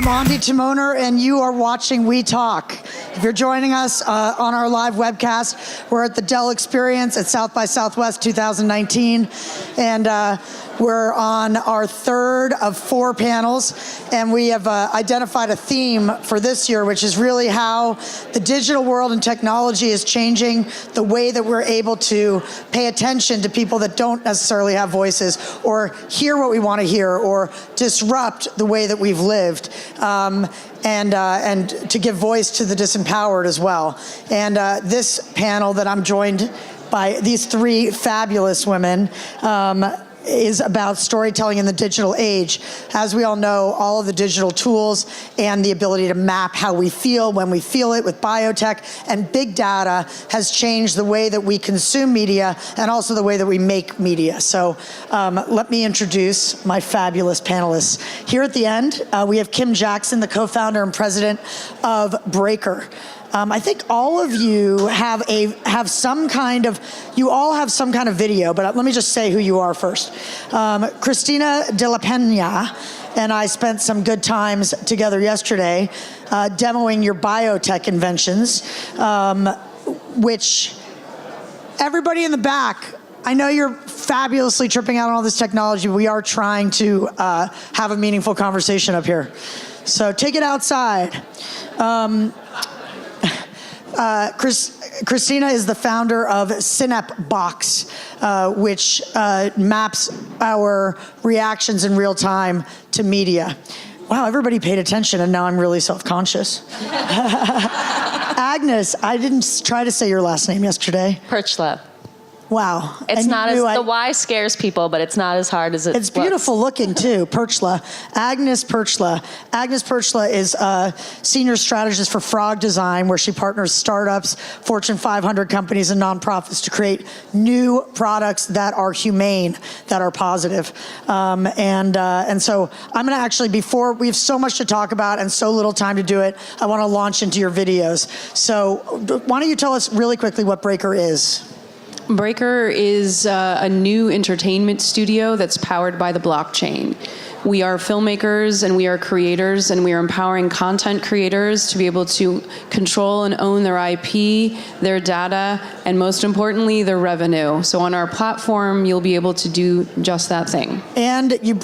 I'm Ondi Timoner, and you are watching WeTalk. If you're joining us on our live webcast, we're at the Dell Experience at South by Southwest 2019, and we're on our third of 4 panels, and we have identified a theme for this year, which is really how the digital world and technology is changing the way that we're able to pay attention to people that don't necessarily have voices, or hear what we want to hear, or disrupt the way that we've lived. And to give voice to the disempowered as well. And this panel that I'm joined by these 3 fabulous women is about storytelling in the digital age. As we all know, all of the digital tools and the ability to map how we feel when we feel it with biotech and big data has changed the way that we consume media and also the way that we make media. So let me introduce my fabulous panelists. Here at the end, we have Kim Jackson, the co-founder and president of Breaker. I think all of you have some kind of video, but let me just say who you are first. Cristina De La Pena and I spent some good times together yesterday demoing your biotech inventions, which everybody in the back, I know you're fabulously tripping out on all this technology. We are trying to have a meaningful conversation up here. So take it outside. Cristina is the founder of Synapbox, which maps our reactions in real time to media. Wow, everybody paid attention, and now I'm really self-conscious. Agnes, I didn't try to say your last name yesterday. Pyrchla. Wow. It's not as, the Y scares people, but it's not as hard as it looks. It's beautiful looking too, Pyrchla. Agnes Pyrchla. Agnes Pyrchla is a senior strategist for Frog Design, where she partners startups, Fortune 500 companies, and nonprofits to create new products that are humane, that are positive. And so I'm gonna actually, before, we have so much to talk about and so little time to do it, I wanna launch into your videos. So why don't you tell us really quickly what Breaker is? Breaker is a new entertainment studio that's powered by the blockchain. We are filmmakers and we are creators, and we are empowering content creators to be able to control and own their IP, their data, and most importantly, their revenue. So on our platform, you'll be able to do just that thing. And you're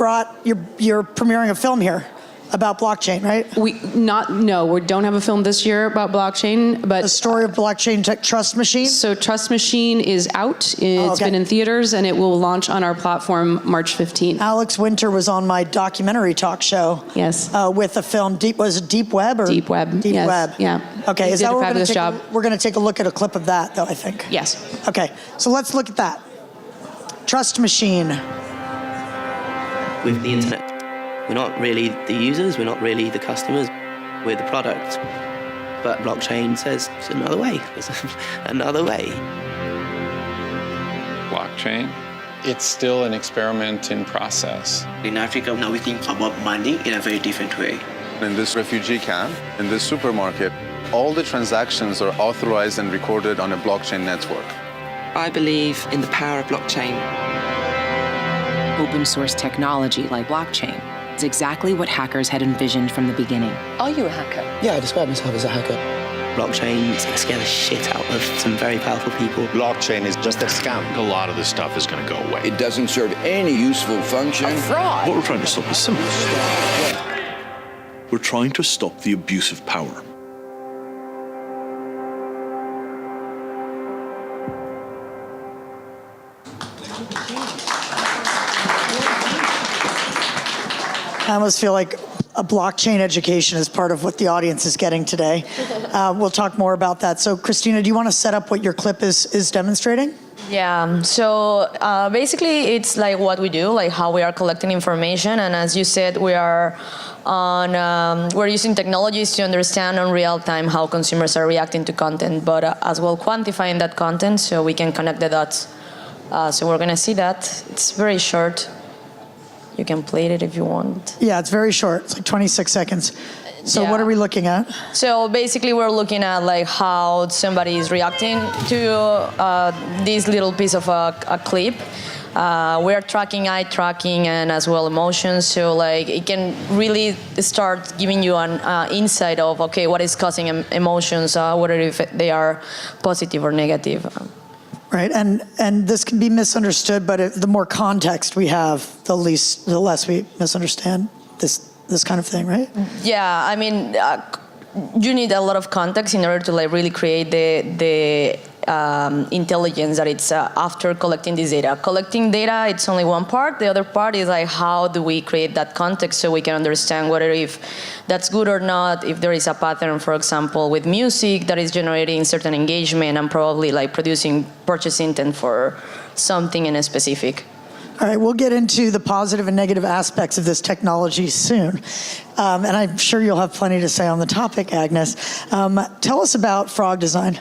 premiering a film here about blockchain, right? We don't have a film this year about blockchain, but the story of blockchain tech, Trust Machine. So Trust Machine is out. It's been in theaters, and it will launch on our platform March 15th. Alex Winter was on my documentary talk show. Yes. With a film, was it Deep Web or Deep Web? Deep yes. Web. Yeah. Okay. Is that what we're going to take a look at a clip of that, though? I think. Yes. Okay. So let's look at that. Trust Machine. With the internet, we're not really the users, we're not really the customers, we're the product. But blockchain says it's another way, it's another way. Blockchain, it's still an experiment in process. In Africa, now we think about money in a very different way. In this refugee camp, in this supermarket, all the transactions are authorized and recorded on a blockchain network. I believe in the power of blockchain. Open source technology like blockchain is exactly what hackers had envisioned from the beginning. Are you a hacker? Yeah, I describe myself as a hacker. Blockchain is going to scare the shit out of some very powerful people. Blockchain is just a scam. A lot of this stuff is going to go away. It doesn't serve any useful function. A fraud. What we're trying to stop is simple. We're trying to stop the abuse of power. I almost feel like a blockchain education is part of what the audience is getting today. We'll talk more about that. So, Cristina, do you want to set up what your clip is demonstrating? Yeah, so basically it's like what we do, like how we are collecting information, and as you said, we're using technologies to understand in real time how consumers are reacting to content, but as well quantifying that content so we can connect the dots. So we're gonna see that. It's very short. You can play it if you want. Yeah, it's very short. It's like 26 seconds. So what are we looking at? So basically we're looking at like how somebody is reacting to this little piece of a clip. we are tracking eye tracking and as well emotions. So like it can really start giving you an insight of, okay, what is causing emotions, whether if they are positive or negative. Right, and this can be misunderstood, but the more context we have, the less we misunderstand this kind of thing, right? Yeah, I mean, you need a lot of context in order to like really create the intelligence that it's after collecting this data. Collecting data, it's only one part. The other part is like how do we create that context so we can understand whether if that's good or not, if there is a pattern, for example, with music that is generating certain engagement and probably like producing purchase intent for something in a specific. All right, we'll get into the positive and negative aspects of this technology soon. And I'm sure you'll have plenty to say on the topic, Agnes. Tell us about Frog Design.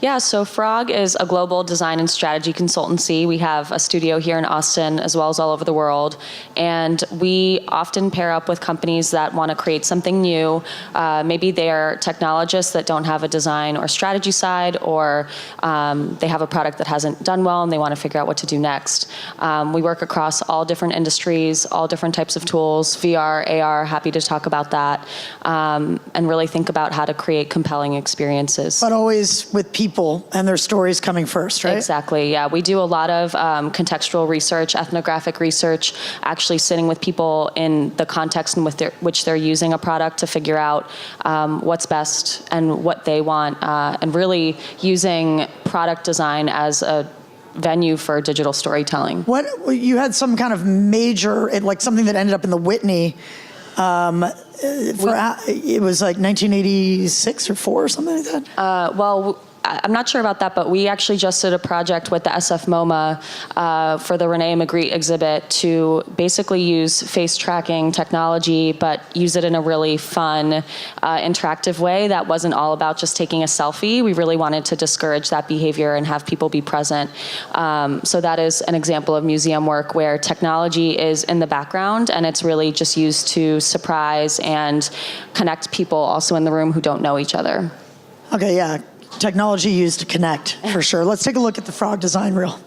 Yeah, so Frog is a global design and strategy consultancy. We have a studio here in Austin as well as all over the world. And we often pair up with companies that want to create something new. Maybe they're technologists that don't have a design or strategy side, or they have a product that hasn't done well and they want to figure out what to do next. We work across all different industries, all different types of tools, VR, AR, happy to talk about that, and really think about how to create compelling experiences. But always with people and their stories coming first, right? Exactly, yeah. We do a lot of contextual research, ethnographic research, actually sitting with people in the context in which they're using a product to figure out what's best and what they want, and really using product design as a venue for digital storytelling. What, you had some kind of major, like something that ended up in the Whitney, it was like 1986 or 4 or something like that? Well, I'm not sure about that, but we actually just did a project with the SF MoMA for the Rene Magritte exhibit to basically use face tracking technology, but use it in a really fun, interactive way that wasn't all about just taking a selfie. We really wanted to discourage that behavior and have people be present. So that is an example of museum work where technology is in the background and it's really just used to surprise and connect people also in the room who don't know each other. Okay, yeah. Technology used to connect, for sure. Let's take a look at the Frog Design reel.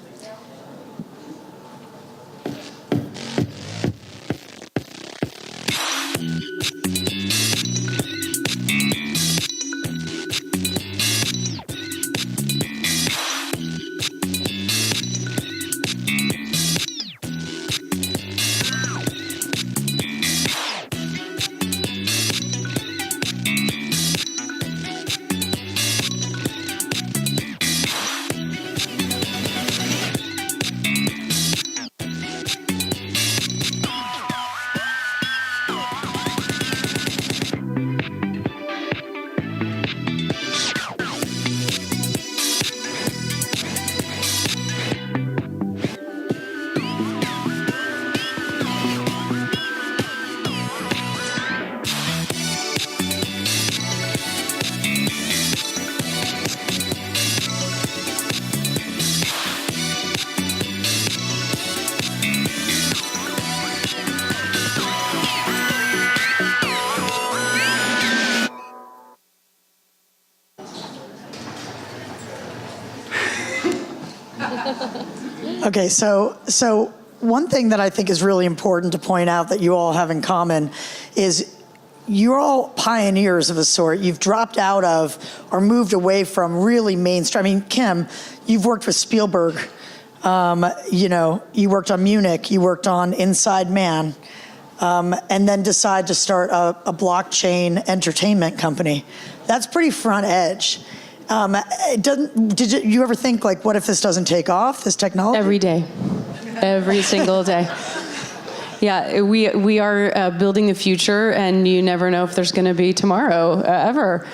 Okay, so one thing that I think is really important to point out that you all have in common is you're all pioneers of a sort. You've dropped out of or moved away from really mainstream. I mean, Kim, you've worked with Spielberg. You worked on Munich. You worked on Inside Man, and then decide to start a blockchain entertainment company. That's pretty front edge. Did you ever think, like, what if this doesn't take off, this technology? Every day. Every single day. Yeah, we are building the future, and you never know if there's going to be tomorrow, ever.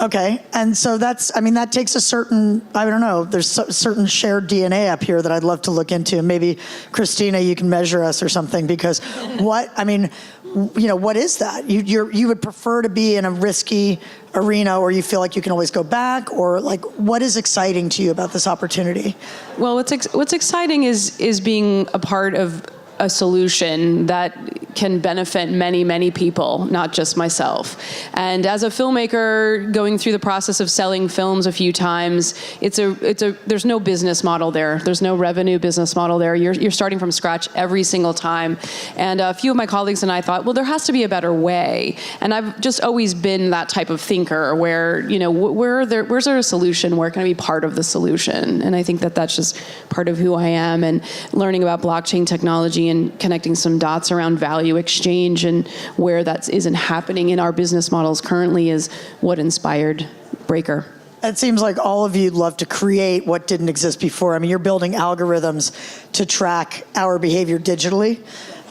Okay, and so that takes a certain, I don't know, there's a certain shared DNA up here that I'd love to look into. Maybe, Cristina, you can measure us or something, because what is that? You would prefer to be in a risky arena, or you feel like you can always go back, or like, what is exciting to you about this opportunity? Well, what's exciting is being a part of a solution that can benefit many, many people, not just myself. And as a filmmaker, going through the process of selling films a few times, there's no business model there. There's no revenue business model there. You're starting from scratch every single time. And a few of my colleagues and I thought, well, there has to be a better way. And I've just always been that type of thinker where, where's there a solution? Where can I be part of the solution? And I think that that's just part of who I am. And learning about blockchain technology and connecting some dots around value exchange and where that isn't happening in our business models currently is what inspired Breaker. It seems like all of you love to create what didn't exist before. I mean, you're building algorithms to track our behavior digitally.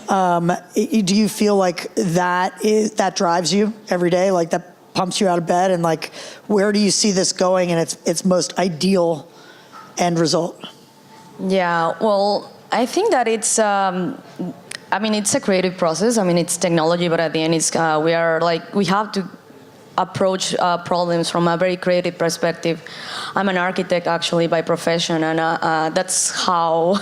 Do you feel like that drives you every day? Like that pumps you out of bed? And like, where do you see this going in its most ideal end result? Yeah, well, I think that it's a creative process. I mean, it's technology, but at the end, we have to approach problems from a very creative perspective. I'm an architect actually by profession, and that's how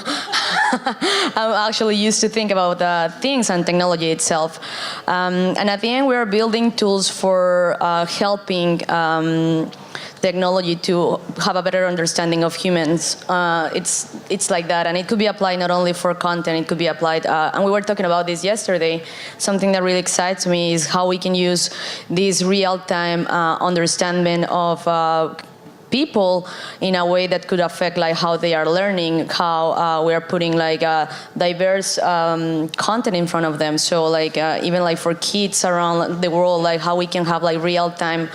I'm actually used to think about things and technology itself. And at the end, we are building tools for helping technology to have a better understanding of humans. It's like that, and it could be applied not only for content, it could be applied, and we were talking about this yesterday, something that really excites me is how we can use this real-time understanding of people in a way that could affect like how they are learning, how we are putting like diverse content in front of them. So like even like for kids around the world, like how we can have like real-time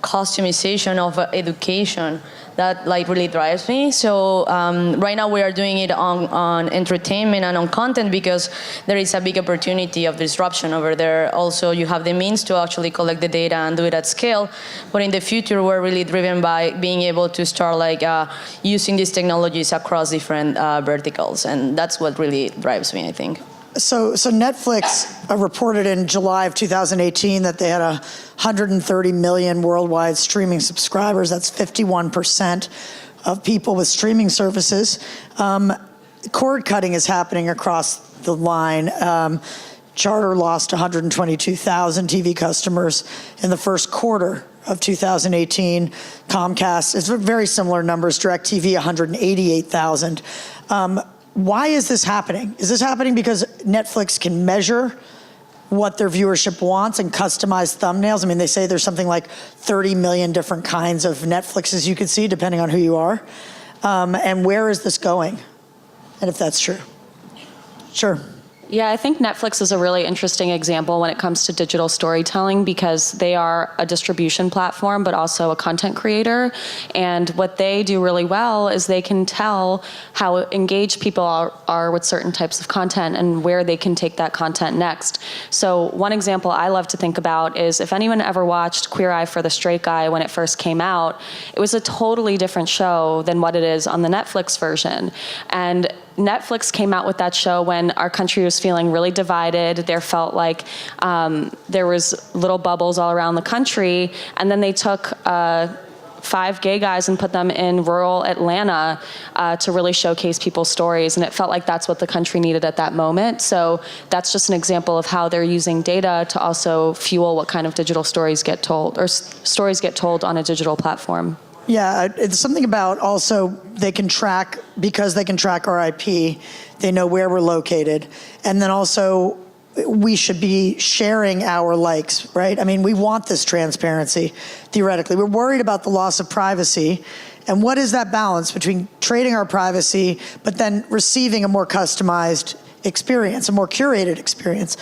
customization of education. That like really drives me. So right now we are doing it on entertainment and on content because there is a big opportunity of disruption over there. Also, you have the means to actually collect the data and do it at scale. But in the future, we're really driven by being able to start like using these technologies across different verticals, and that's what really drives me, I think. So Netflix reported in July of 2018 that they had 130 million worldwide streaming subscribers. That's 51% of people with streaming services. Cord cutting is happening across the line. Charter lost 122,000 TV customers in the first quarter of 2018. Comcast, it's very similar numbers. DirecTV, 188,000. Why is this happening? Is this happening because Netflix can measure what their viewership wants and customize thumbnails? I mean, they say there's something like 30 million different kinds of Netflixes you could see, depending on who you are. And where is this going? And if that's true. Sure. Yeah, I think Netflix is a really interesting example when it comes to digital storytelling because they are a distribution platform, but also a content creator. And what they do really well is they can tell how engaged people are with certain types of content and where they can take that content next. So one example I love to think about is if anyone ever watched Queer Eye for the Straight Guy when it first came out, it was a totally different show than what it is on the Netflix version. And Netflix came out with that show when our country was feeling really divided. There felt like there was little bubbles all around the country, and then they took 5 gay guys and put them in rural Atlanta to really showcase people's stories, and it felt like that's what the country needed at that moment. So that's just an example of how they're using data to also fuel what kind of digital stories get told, or stories get told on a digital platform. Yeah, it's something about also they can track, because they can track our IP, they know where we're located. And then also we should be sharing our likes, right? I mean, we want this transparency, theoretically. We're worried about the loss of privacy. And what is that balance between trading our privacy, but then receiving a more customized experience, a more curated experience?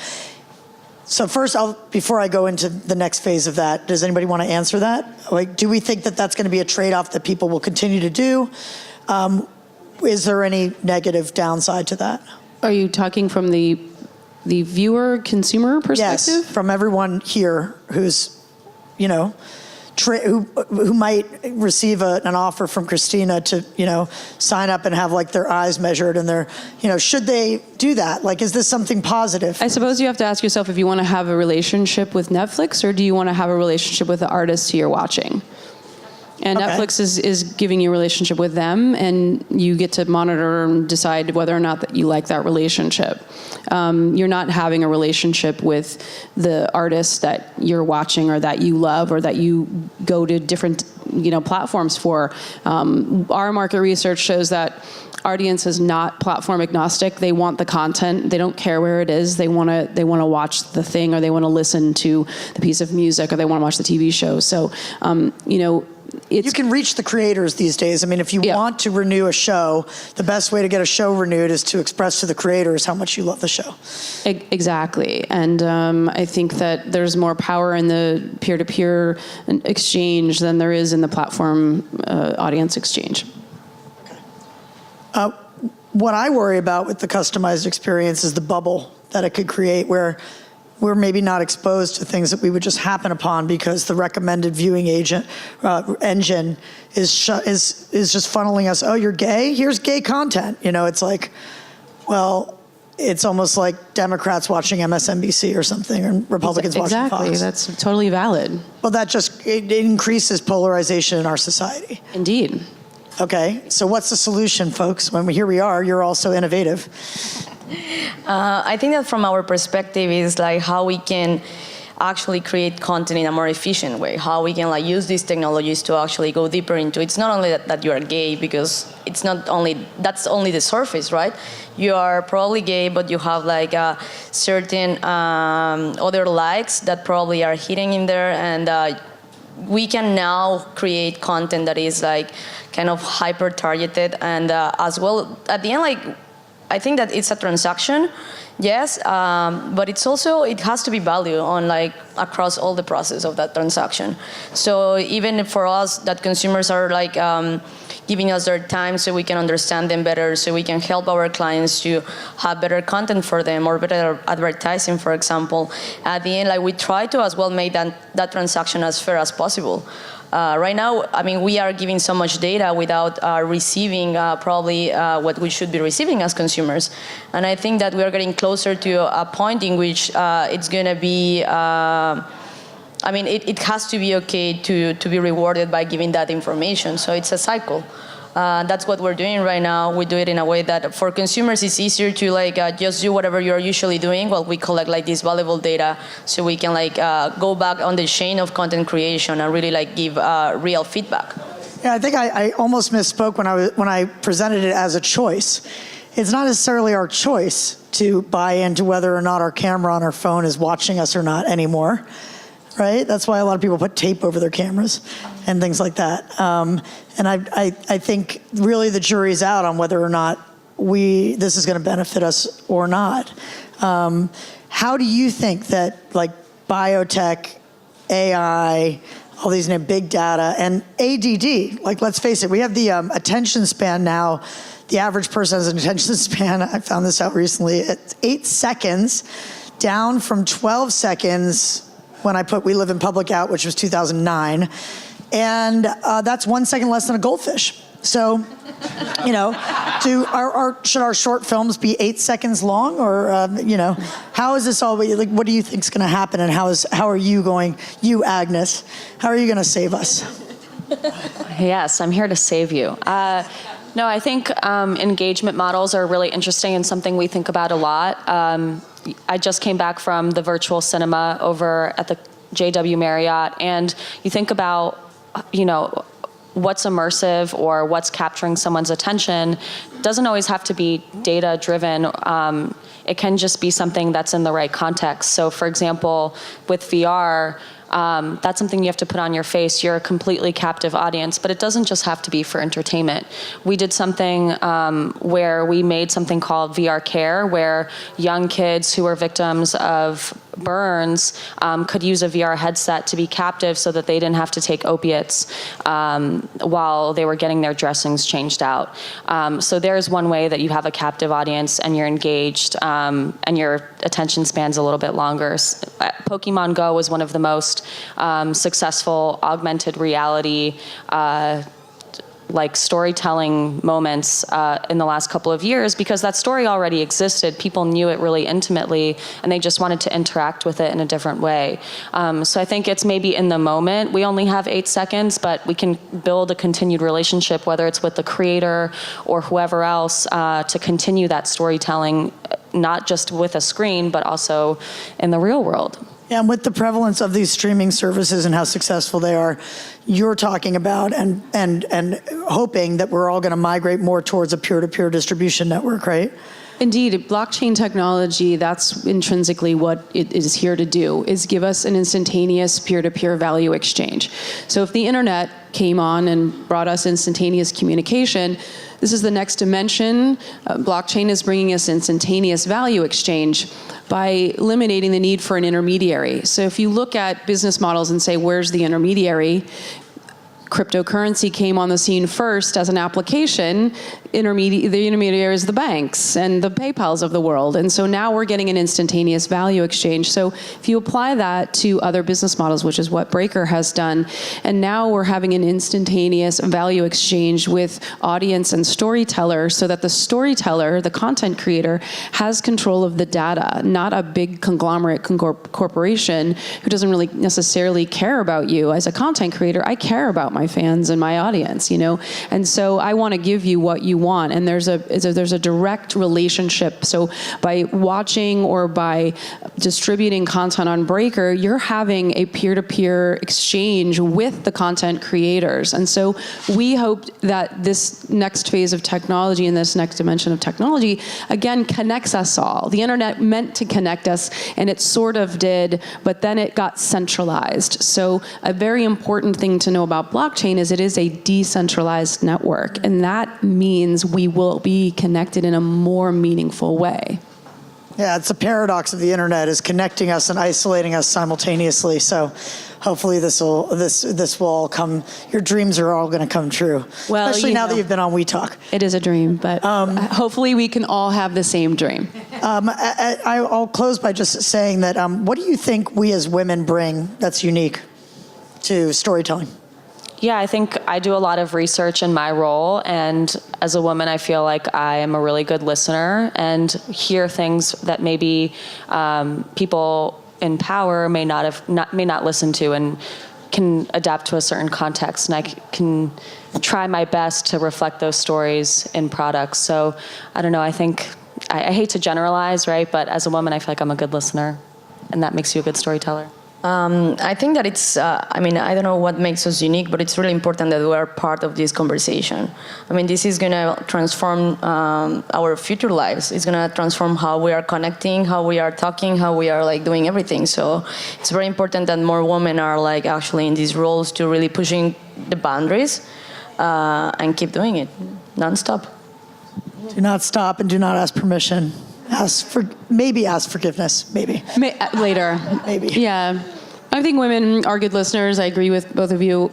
So first, before I go into the next phase of that, does anybody want to answer that? Like, do we think that that's going to be a trade-off that people will continue to do? Is there any negative downside to that? Are you talking from the viewer, consumer perspective? Yes, from everyone here who's, who might receive an offer from Cristina to, sign up and have like their eyes measured and their, should they do that? Like, is this something positive? I suppose you have to ask yourself if you want to have a relationship with Netflix or do you want to have a relationship with the artist who you're watching? And Okay. Netflix is giving you a relationship with them, and you get to monitor and decide whether or not that you like that relationship. You're not having a relationship with the artist that you're watching or that you love or that you go to different platforms for. Our market research shows that audience is not platform agnostic. They want the content. They don't care where it is. They want to watch the thing, or they want to listen to the piece of music, or they want to watch the TV show. So, you can reach the creators these days. I mean, if you want to renew a show, the best way to get a show renewed is to express to the creators how much you love the show. Exactly. And I think that there's more power in the peer-to-peer exchange than there is in the platform audience exchange. What I worry about with the customized experience is the bubble that it could create, where we're maybe not exposed to things that we would just happen upon because the recommended viewing engine is just funneling us. Oh, you're gay? Here's gay content. It's like, well, it's almost like Democrats watching MSNBC or something, and Republicans watching Fox. Exactly, that's totally valid. Well, it increases polarization in our society. Indeed. Okay, so what's the solution, folks? Here we are, you're also innovative. I think that from our perspective is like how we can actually create content in a more efficient way, how we can use these technologies to actually go deeper into. It's not only that you are gay, because that's only the surface, right? You are probably gay, but you have certain other likes that probably are hidden in there, and we can now create content that is kind of hyper targeted, and as well at the end I think that it's a transaction, yes, but it has to be value on across all the process of that transaction. So even for us, that consumers are giving us their time so we can understand them better, so we can help our clients to have better content for them or better advertising, for example. At the end, we try to as well make that transaction as fair as possible. Right now, I mean, we are giving so much data without receiving probably what we should be receiving as consumers. And I think that we are getting closer to a point in which it's going to be, it has to be okay to be rewarded by giving that information. So it's a cycle. That's what we're doing right now. We do it in a way that for consumers it's easier to just do whatever you're usually doing while we collect this valuable data, so we can go back on the chain of content creation and really give real feedback. Yeah, I think I almost misspoke when I presented it as a choice. It's not necessarily our choice to buy into whether or not our camera on our phone is watching us or not anymore. Right? That's why a lot of people put tape over their cameras and things like that. And I think really the jury's out on whether or not this is going to benefit us or not. How do you think that biotech, AI, all these big data, and ADD, let's face it, we have the attention span now. The average person has an attention span, I found this out recently, at 8 seconds, down from 12 seconds when I put We Live in Public out, which was 2009. And that's 1 second less than a goldfish. So, should our short films be 8 seconds long? Or, how is this all, what do you think is going to happen? And how are you, Agnes, how are you going to save us? Yes, I'm here to save you. No, I think engagement models are really interesting and something we think about a lot. I just came back from the virtual cinema over at the JW Marriott, and you think about, what's immersive or what's capturing someone's attention. It doesn't always have to be data-driven. It can just be something that's in the right context. So, for example, with VR, that's something you have to put on your face. You're a completely captive audience, but it doesn't just have to be for entertainment. We did something where we made something called VR Care, where young kids who were victims of burns could use a VR headset to be captive so that they didn't have to take opiates while they were getting their dressings changed out. So there's one way that you have a captive audience and you're engaged and your attention span's a little bit longer. Pokemon Go was one of the most successful augmented reality like storytelling moments in the last couple of years, because that story already existed. People knew it really intimately, and they just wanted to interact with it in a different way. So I think it's maybe in the moment. We only have 8 seconds, but we can build a continued relationship, whether it's with the creator or whoever else, to continue that storytelling, not just with a screen, but also in the real world. Yeah, and with the prevalence of these streaming services and how successful they are, you're talking about and hoping that we're all going to migrate more towards a peer-to-peer distribution network, right? Indeed, blockchain technology, that's intrinsically what it is here to do, is give us an instantaneous peer-to-peer value exchange. So if the internet came on and brought us instantaneous communication, this is the next dimension. Blockchain is bringing us instantaneous value exchange by eliminating the need for an intermediary. So if you look at business models and say, where's the intermediary? Cryptocurrency came on the scene first as an application. The intermediary is the banks and the PayPals of the world. And so now we're getting an instantaneous value exchange. So if you apply that to other business models, which is what Breaker has done, and now we're having an instantaneous value exchange with audience and storyteller, so that the storyteller, the content creator, has control of the data, not a big conglomerate corporation who doesn't really necessarily care about you. As a content creator, I care about my fans and my audience, you know? And so I want to give you what you want, and there's a direct relationship. So by watching or by distributing content on Breaker, you're having a peer-to-peer exchange with the content creators. And so we hope that this next phase of technology and this next dimension of technology, again, connects us all. The internet meant to connect us, and it sort of did, but then it got centralized. So a very important thing to know about blockchain is it is a decentralized network, and that means we will be connected in a more meaningful way. Yeah, it's a paradox of the internet, is connecting us and isolating us simultaneously. So hopefully this will all come, your dreams are all going to come true. Well, especially now that you've been on WeTalk. It is a dream, but hopefully we can all have the same dream. I'll close by just saying that what do you think we as women bring that's unique to storytelling? Yeah, I think I do a lot of research in my role, and as a woman, I feel like I am a really good listener and hear things that maybe people in power may not listen to, and can adapt to a certain context. And I can try my best to reflect those stories in products. So I don't know. I think I hate to generalize, right? But as a woman, I feel like I'm a good listener, and that makes you a good storyteller. I think that it's, I don't know what makes us unique, but it's really important that we are part of this conversation. I mean, this is going to transform our future lives. It's going to transform how we are connecting, how we are talking, how we are like doing everything. So it's very important that more women are like actually in these roles to really pushing the boundaries and keep doing it nonstop. Do not stop and do not ask permission. Maybe ask forgiveness, maybe. Later. Maybe. Yeah. I think women are good listeners. I agree with both of you.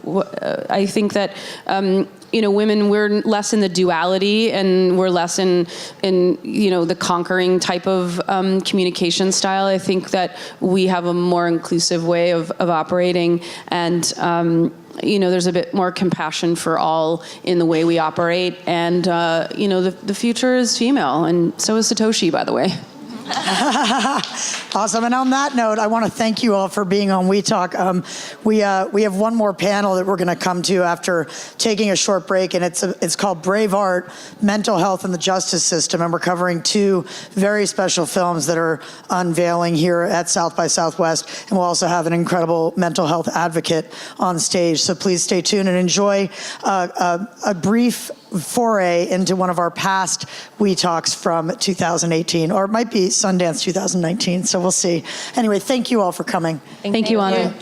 I think that, women, we're less in the duality, and we're less in the conquering type of communication style. I think that we have a more inclusive way of operating, and there's a bit more compassion for all in the way we operate. And, the future is female, and so is Satoshi, by the way. Awesome. And on that note, I want to thank you all for being on WeTalk. We have one more panel that we're going to come to after taking a short break, and it's called Brave Art, Mental Health and the Justice System, and we're covering 2 very special films that are unveiling here at South by Southwest, and we'll also have an incredible mental health advocate on stage. So please stay tuned and enjoy a brief foray into one of our past WeTalks from 2018, or it might be Sundance 2019, so we'll see. Anyway, thank you all for coming. Thank you, Ondi.